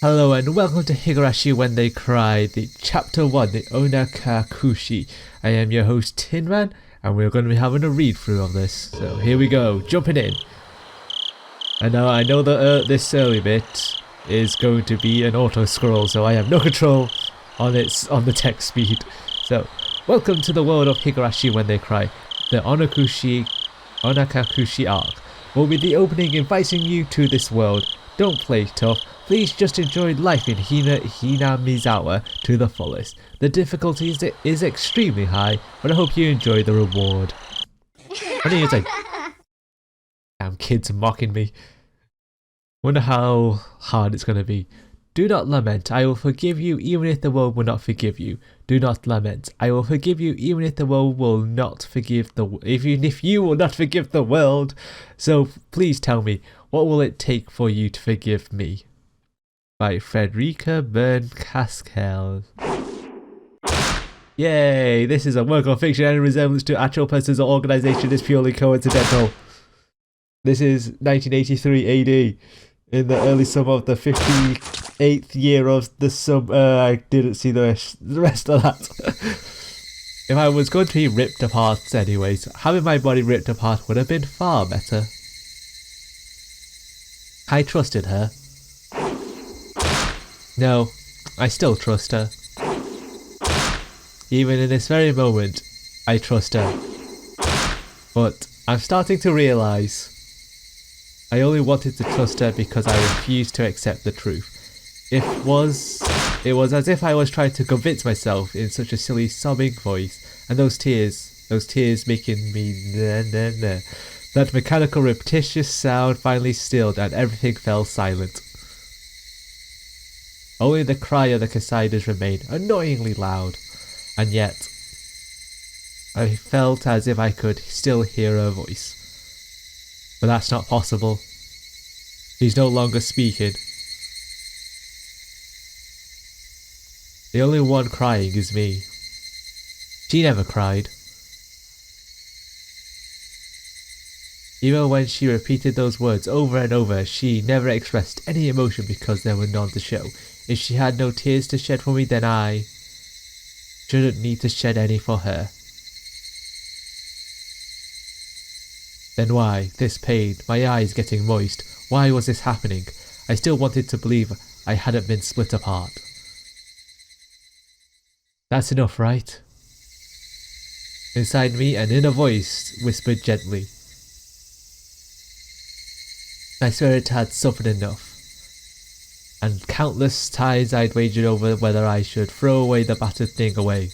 Hello and welcome to Higurashi When They Cry, the Chapter 1, the Onikakushi. I am your host Tinman, and we're going to be having a read through of this. So here we go, jumping in. And now I know that this early bit is going to be an auto scroll, so I have no control on the text speed. So welcome to the world of Higurashi When They Cry. The Onikakushi arc will be the opening inviting you to this world. Don't play tough. Please just enjoy life in Hinamizawa to the fullest. The difficulty is extremely high, but I hope you enjoy the reward. I think it's like, damn kids mocking me. Wonder how hard it's going to be. Do not lament, I will forgive you even if the world will not forgive you. Do not lament, I will forgive you even if the world will not forgive even if you will not forgive the world. So please tell me, what will it take for you to forgive me? By Frederica Byrne Caskel. Yay! This is a work of fiction and resemblance to actual persons or organisation is purely coincidental. This is 1983 AD. In the early summer of the 58th year of the summer. I didn't see the rest of that. If I was going to be ripped apart anyways, having my body ripped apart would have been far better. I trusted her. No, I still trust her. Even in this very moment, I trust her. But I'm starting to realise I only wanted to trust her because I refused to accept the truth. It was as if I was trying to convince myself in such a silly sobbing voice, and those tears making me nah. That mechanical repetitious sound finally stilled and everything fell silent. Only the cry of the Casidas remained, annoyingly loud, and yet I felt as if I could still hear her voice. But that's not possible. She's no longer speaking. The only one crying is me. She never cried. Even when she repeated those words over and over, she never expressed any emotion because there were none to show. If she had no tears to shed for me, then I shouldn't need to shed any for her. Then why, this pain, my eyes getting moist, why was this happening? I still wanted to believe I hadn't been split apart. That's enough, right? Inside me, an inner voice whispered gently. My spirit had suffered enough, and countless times I'd wagered over whether I should throw away the battered thing away.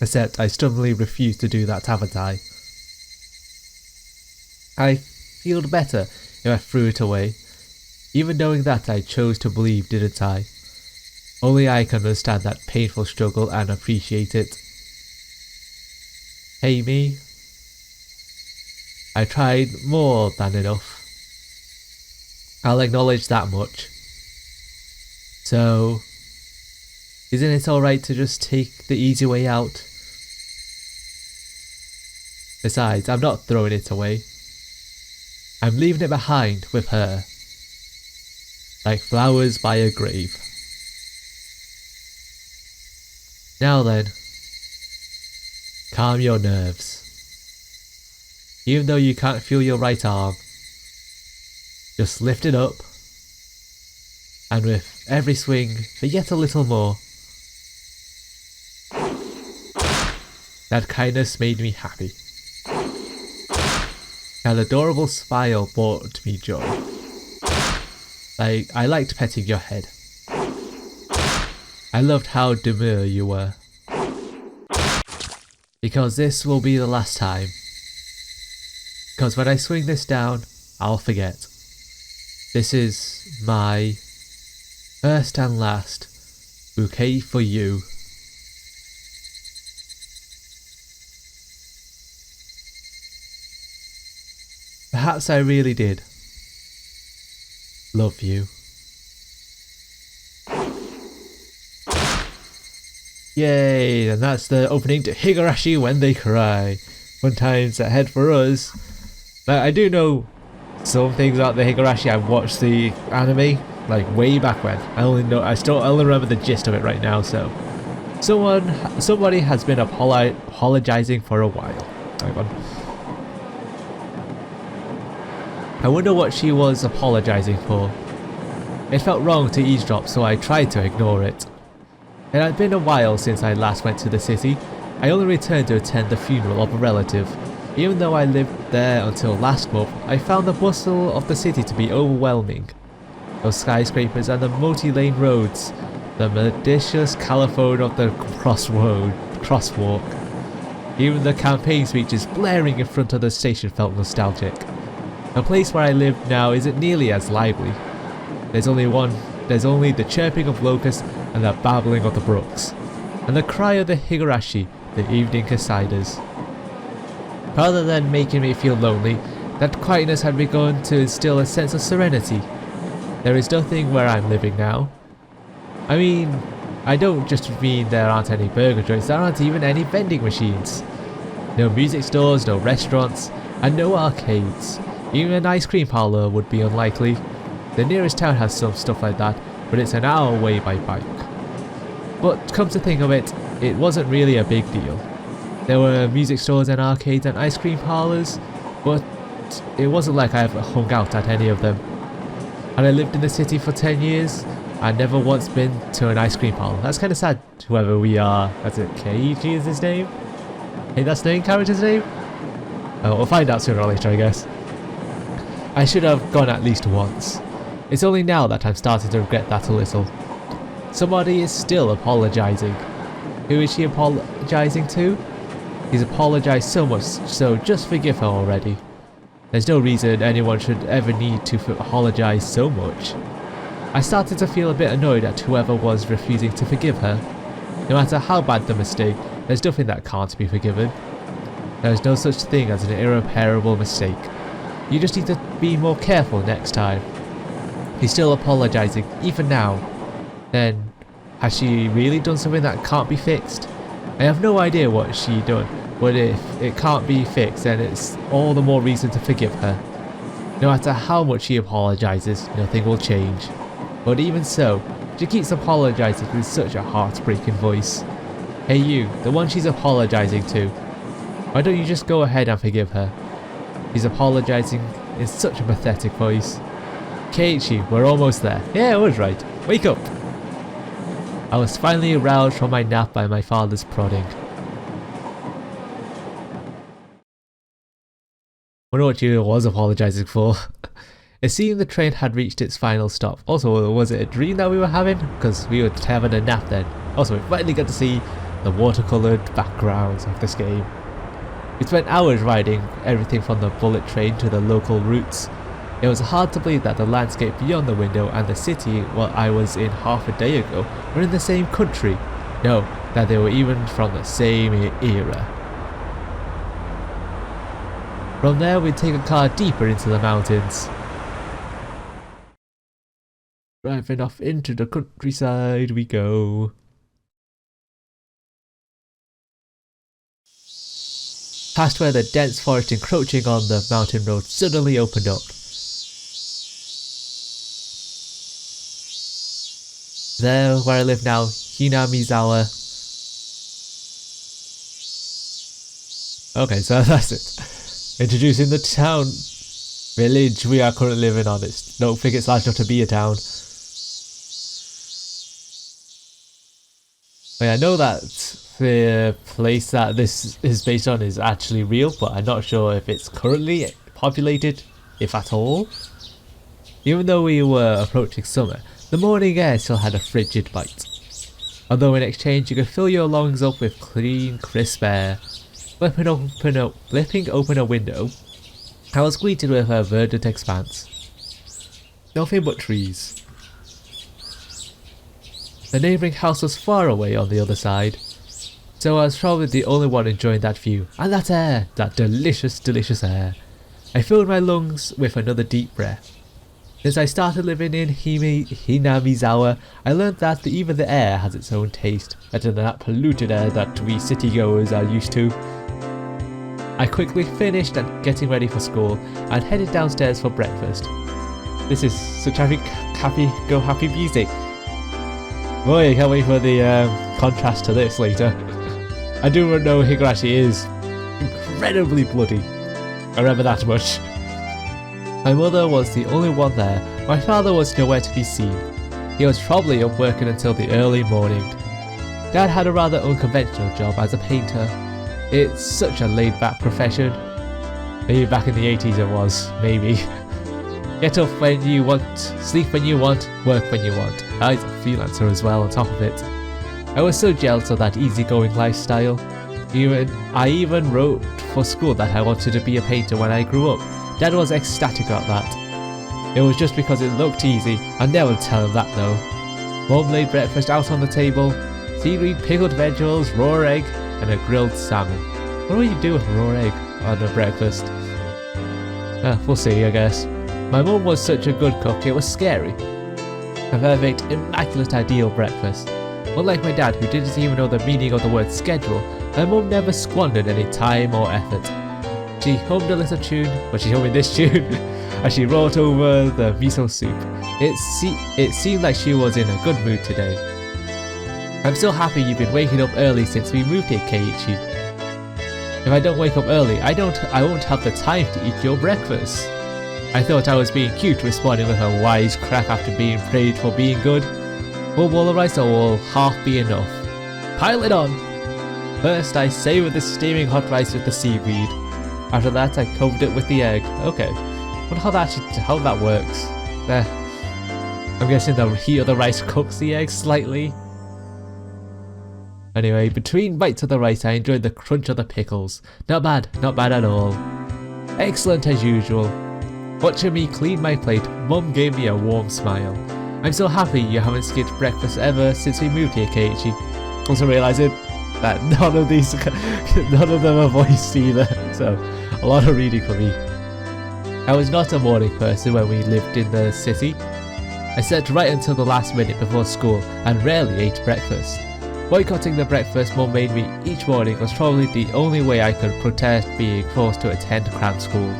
Except I stubbornly refused to do that, haven't I? I feel better if I threw it away. Even knowing that, I chose to believe, didn't I? Only I can understand that painful struggle and appreciate it. Hey me. I tried more than enough. I'll acknowledge that much. So, isn't it alright to just take the easy way out? Besides, I'm not throwing it away. I'm leaving it behind with her. Like flowers by a grave. Now then, calm your nerves. Even though you can't feel your right arm, just lift it up, and with every swing, for yet a little more. That kindness made me happy. That adorable smile brought me joy. I liked petting your head. I loved how demure you were. Because this will be the last time. Because when I swing this down, I'll forget. This is my first and last bouquet for you. Perhaps I really did love you. Yay, and that's the opening to Higurashi When They Cry. Fun times ahead for us. Now, I do know some things about the Higurashi. I've watched the anime, like way back when. I only remember the gist of it right now. So, somebody has been apologizing for a while. Hang on. I wonder what she was apologizing for. It felt wrong to eavesdrop, so I tried to ignore it. It had been a while since I last went to the city. I only returned to attend the funeral of a relative. Even though I lived there until last month, I found the bustle of the city to be overwhelming. Those skyscrapers and the multi-lane roads, the malicious colophone of the crosswalk. Even the campaign speeches blaring in front of the station felt nostalgic. The place where I live now isn't nearly as lively. There's only the chirping of locusts and the babbling of the brooks, and the cry of the Higurashi, the evening cicadas. Rather than making me feel lonely, that quietness had begun to instill a sense of serenity. There is nothing where I'm living now. I mean, I don't just mean there aren't any burger joints, there aren't even any vending machines. No music stores, no restaurants, and no arcades. Even an ice cream parlour would be unlikely. The nearest town has some stuff like that, but it's an hour away by bike. But come to think of it, it wasn't really a big deal. There were music stores and arcades and ice cream parlours, but it wasn't like I ever hung out at any of them. Had I lived in the city for 10 years, I'd never once been to an ice cream parlour. That's kind of sad, whoever we are. That's it, Keiichi is his name? Hey, that's the main character's name? Oh, we'll find out sooner or later, I guess. I should have gone at least once. It's only now that I'm starting to regret that a little. Somebody is still apologising. Who is she apologising to? He's apologised so much, so just forgive her already. There's no reason anyone should ever need to apologise so much. I started to feel a bit annoyed at whoever was refusing to forgive her. No matter how bad the mistake, there's nothing that can't be forgiven. There is no such thing as an irreparable mistake. You just need to be more careful next time. He's still apologising, even now. Then, has she really done something that can't be fixed? I have no idea what she done, but if it can't be fixed, then it's all the more reason to forgive her. No matter how much she apologises, nothing will change. But even so, she keeps apologising with such a heartbreaking voice. Hey you, the one she's apologising to. Why don't you just go ahead and forgive her? She's apologising in such a pathetic voice. Keiichi, we're almost there. Yeah, I was right. Wake up! I was finally aroused from my nap by my father's prodding. Wonder what she was apologising for. It seemed the train had reached its final stop. Also, was it a dream that we were having? Because we were having a nap then. Also, we finally got to see the watercoloured backgrounds of this game. We spent hours riding everything from the bullet train to the local routes. It was hard to believe that the landscape beyond the window and the city I was in half a day ago were in the same country. No, that they were even from the same era. From there we'd take a car deeper into the mountains. Driving off into the countryside we go. Past where the dense forest encroaching on the mountain road suddenly opened up. There, where I live now, Hinamizawa. Okay, so that's it. Introducing the town village we are currently living on. Don't think it's large enough to be a town. I know that the place that this is based on is actually real, but I'm not sure if it's currently populated, if at all. Even though we were approaching summer, the morning air still had a frigid bite. Although in exchange you could fill your lungs up with clean, crisp air. Flipping open a window, I was greeted with a verdant expanse. Nothing but trees. The neighbouring house was far away on the other side, so I was probably the only one enjoying that view, and that air, that delicious, delicious air. I filled my lungs with another deep breath. Since I started living in Hinamizawa, I learned that even the air has its own taste, better than that polluted air that we city-goers are used to. I quickly finished and getting ready for school and headed downstairs for breakfast. This is such happy music. Boy, I can't wait for the contrast to this later. I do know Higurashi is incredibly bloody. I remember that much. My mother was the only one there. My father was nowhere to be seen. He was probably up working until the early morning. Dad had a rather unconventional job as a painter. It's such a laid-back profession. Maybe back in the 80s it was, maybe. Get up when you want, sleep when you want, work when you want. I was a freelancer as well on top of it. I was so jealous of that easygoing lifestyle. I even wrote for school that I wanted to be a painter when I grew up. Dad was ecstatic about that. It was just because it looked easy. I'd never tell him that though. Mum laid breakfast out on the table. Seaweed, pickled vegetables, raw egg, and a grilled salmon. What do you do with raw egg on a breakfast? We'll see, I guess. My mum was such a good cook, it was scary. A perfect, immaculate, ideal breakfast. Unlike my dad, who didn't even know the meaning of the word schedule, my mum never squandered any time or effort. She hummed a little tune, but she told me this tune, as she rolled over the miso soup. It seemed like she was in a good mood today. I'm so happy you've been waking up early since we moved here, Keiichi. If I don't wake up early, I won't have the time to eat your breakfast. I thought I was being cute, responding with a wise crack after being praised for being good. One bowl of rice or will half be enough? Pile it on! First I savoured the steaming hot rice with the seaweed. After that I covered it with the egg. Okay, wonder how that works. I'm guessing the heat of the rice cooks the egg slightly. Anyway, between bites of the rice I enjoyed the crunch of the pickles. Not bad at all. Excellent as usual. Watching me clean my plate, Mum gave me a warm smile. I'm so happy you haven't skipped breakfast ever since we moved here, Keiichi. Also realising that none of them are voiced either, so a lot of reading for me. I was not a morning person when we lived in the city. I slept right until the last minute before school and rarely ate breakfast. Boycotting the breakfast Mum made me each morning was probably the only way I could protest being forced to attend cram school.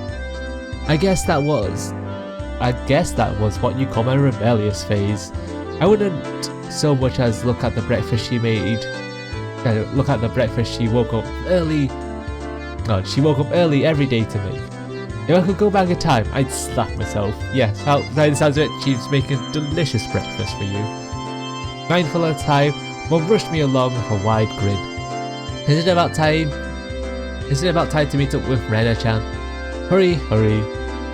I guess that was what you call my rebellious phase. I wouldn't so much as look at the breakfast she made. Look at the breakfast she woke up early. God, she woke up early every day to make. If I could go back in time, I'd slap myself. Yes, by the sounds of it, she's making delicious breakfast for you. Mindful of time, Mum rushed me along with a wide grin. Is it about time to meet up with Rena-chan? Hurry.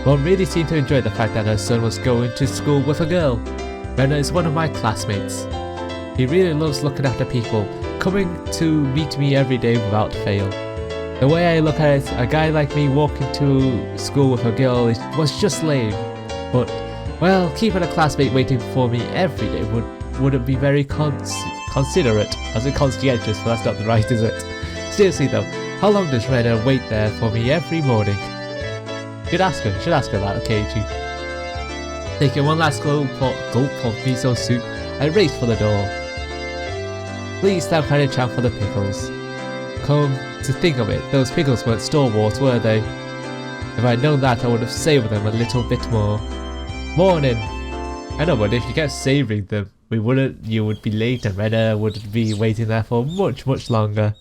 Mum really seemed to enjoy the fact that her son was going to school with a girl. Rena is one of my classmates. He really loves looking after people, coming to meet me every day without fail. The way I look at it, a guy like me walking to school with a girl was just lame. But, well, keeping a classmate waiting for me every day wouldn't be very considerate, as in conscientious, but that's not the right, is it? Seriously though, how long does Rena wait there for me every morning? Should ask her that, Keiichi. Taking one last gulp of miso soup, I raced for the door. Please thank Rena-chan for the pickles. Come to think of it, those pickles weren't store-bought, were they? If I'd known that, I would have savoured them a little bit more. Morning! I know, but if you kept savouring them, you would be late and Rena would be waiting there for much longer.